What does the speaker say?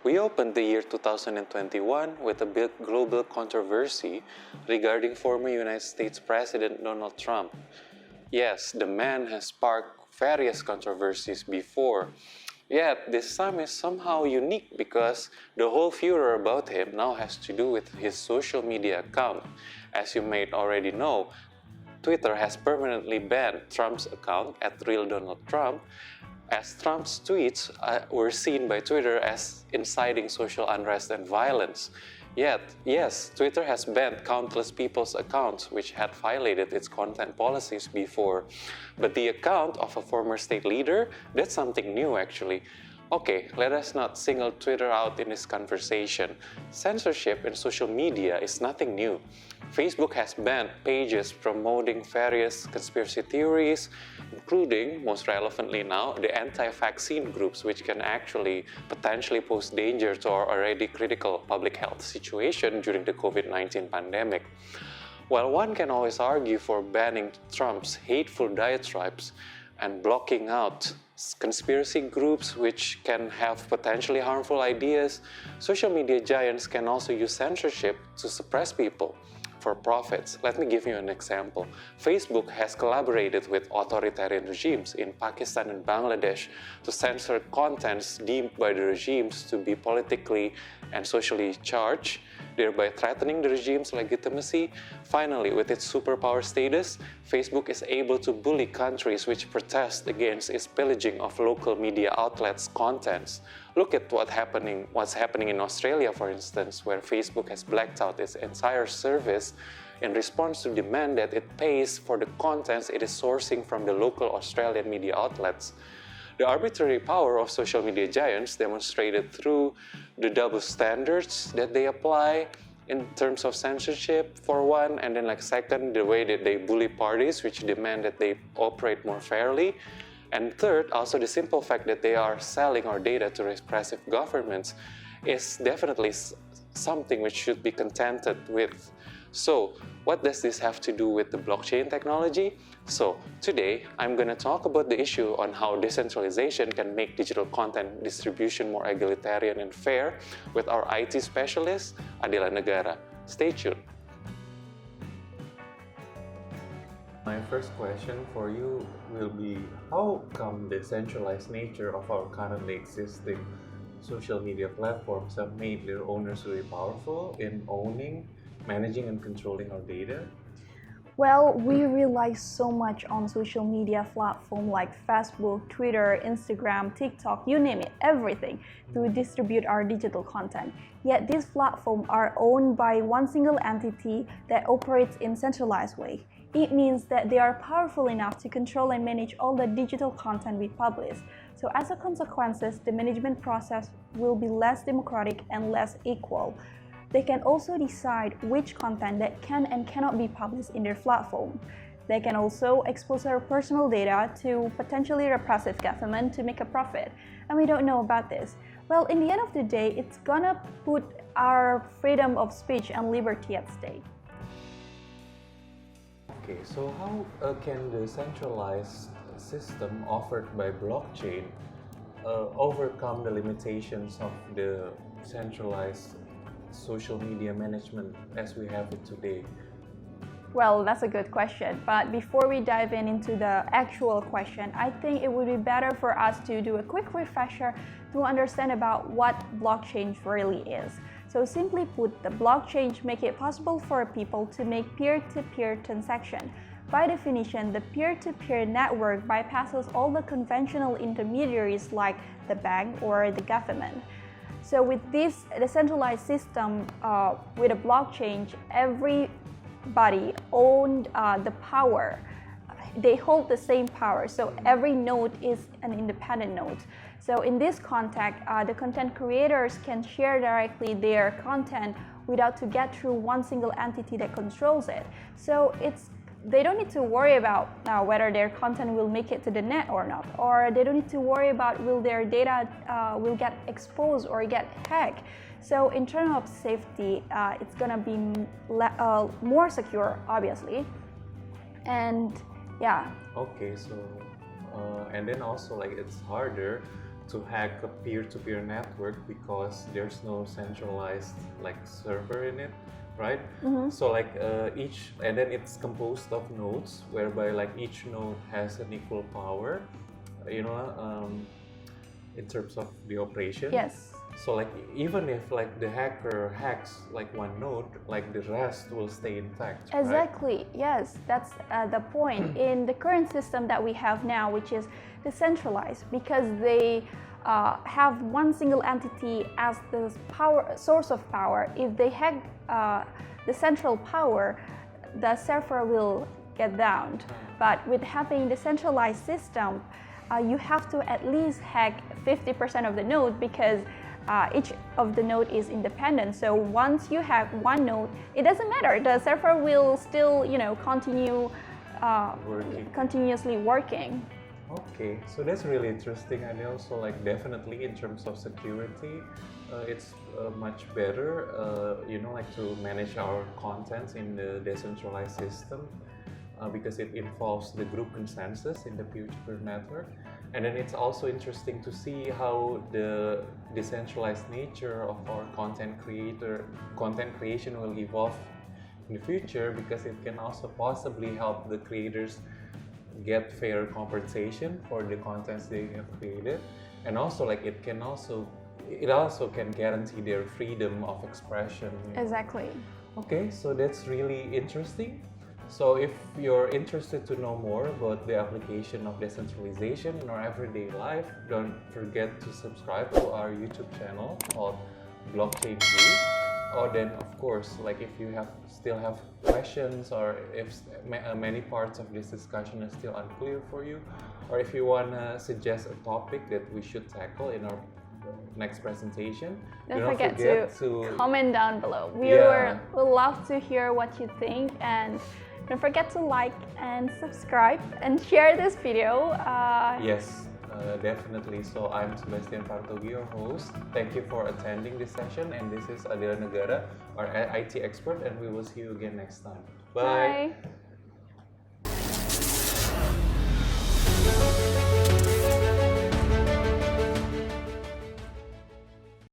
We opened the year 2021 with a big global controversy regarding former United States President Donald Trump. Yes, the man has sparked various controversies before, yet this time is somehow unique because the whole furor about him now has to do with his social media account. As you may already know, Twitter has permanently banned Trump's account @RealDonaldTrump, as Trump's tweets were seen by Twitter as inciting social unrest and violence. Yet, yes, Twitter has banned countless people's accounts which had violated its content policies before. But the account of a former state leader, that's something new actually. Okay, let us not single Twitter out in this conversation. Censorship in social media is nothing new. Facebook has banned pages promoting various conspiracy theories, including, most relevantly now, the anti-vaccine groups, which can actually potentially pose danger to our already critical public health situation during the COVID-19 pandemic. While one can always argue for banning Trump's hateful diatribes and blocking out conspiracy groups which can have potentially harmful ideas, social media giants can also use censorship to suppress people for profits. Let me give you an example. Facebook has collaborated with authoritarian regimes in Pakistan and Bangladesh to censor contents deemed by the regimes to be politically and socially charged, thereby threatening the regime's legitimacy. Finally, with its superpower status, Facebook is able to bully countries which protest against its pillaging of local media outlets' contents. Look at what's happening in Australia, for instance, where Facebook has blacked out its entire service in response to demand that it pays for the contents it is sourcing from the local Australian media outlets. The arbitrary power of social media giants demonstrated through the double standards that they apply in terms of censorship, for one, and then second, the way that they bully parties which demand that they operate more fairly. And third, also the simple fact that they are selling our data to repressive governments is definitely something which should be contended with. So, what does this have to do with the blockchain technology? So, today, I'm going to talk about the issue on how decentralization can make digital content distribution more egalitarian and fair with our IT specialist, Adela Negara. Stay tuned. My first question for you will be, how come the centralized nature of our currently existing social media platforms have made their owners really powerful in owning, managing, and controlling our data? Well, we rely so much on social media platforms like Facebook, Twitter, Instagram, TikTok, you name it, everything, to distribute our digital content. Yet these platforms are owned by one single entity that operates in a centralized way. It means that they are powerful enough to control and manage all the digital content we publish. So as a consequence, the management process will be less democratic and less equal. They can also decide which content that can and cannot be published in their platform. They can also expose our personal data to potentially repressive government to make a profit. And we don't know about this. Well, in the end of the day, it's gonna put our freedom of speech and liberty at stake. Okay, so how can the centralized system offered by blockchain overcome the limitations of the centralized social media management as we have it today? Well, that's a good question. But before we dive into the actual question, I think it would be better for us to do a quick refresher to understand about what blockchain really is. So simply put, the blockchain make it possible for people to make peer-to-peer transaction. By definition, the peer-to-peer network bypasses all the conventional intermediaries like the bank or the government. So with this decentralized system, with a blockchain, everybody owned the power. They hold the same power, so every node is an independent node. So in this context, the content creators can share directly their content without to get through one single entity that controls it. So they don't need to worry about whether their content will make it to the net or not, or they don't need to worry about will their data will get exposed or get hacked. So in terms of safety, it's gonna be more secure, obviously, and yeah. Okay, so and then also it's harder to hack a peer-to-peer network because there's no centralized like server in it, right? So like each, and then it's composed of nodes whereby like each node has an equal power, you know, in terms of the operation. Yes. So like even if like the hacker hacks like one node, like the rest will stay intact. Exactly. Right? Yes, that's the point. In the current system that we have now, which is decentralized, because they have one single entity as the source of power. If they hack the central power, the server will get downed. But with having the centralized system, you have to at least hack 50% of the node, because each of the node is independent. So once you have one node, it doesn't matter. The server will still, continue continuously working. Okay, so that's really interesting, and also like definitely in terms of security, it's much better, like to manage our contents in the decentralized system. Because it involves the group consensus in the peer-to-peer network. And then it's also interesting to see how the decentralized nature of our content creation will evolve in the future, because it can also possibly help the creators get fair compensation for the contents they have created. And also like it also can guarantee their freedom of expression. Exactly. Okay, so that's really interesting. So if you're interested to know more about the application of decentralization in our everyday life, don't forget to subscribe to our YouTube channel called Blockchain View. Or then, of course, like if you still have questions, or if many parts of this discussion is still unclear for you, or if you want to suggest a topic that we should tackle in our next presentation, don't forget to comment down below. We will love to hear what you think, and don't forget to like and subscribe and share this video. Yes, definitely. So I'm Sebastian Partogi, your host. Thank you for attending this session, and this is Adela Negara, our IT expert, and we will see you again next time. Bye. Bye.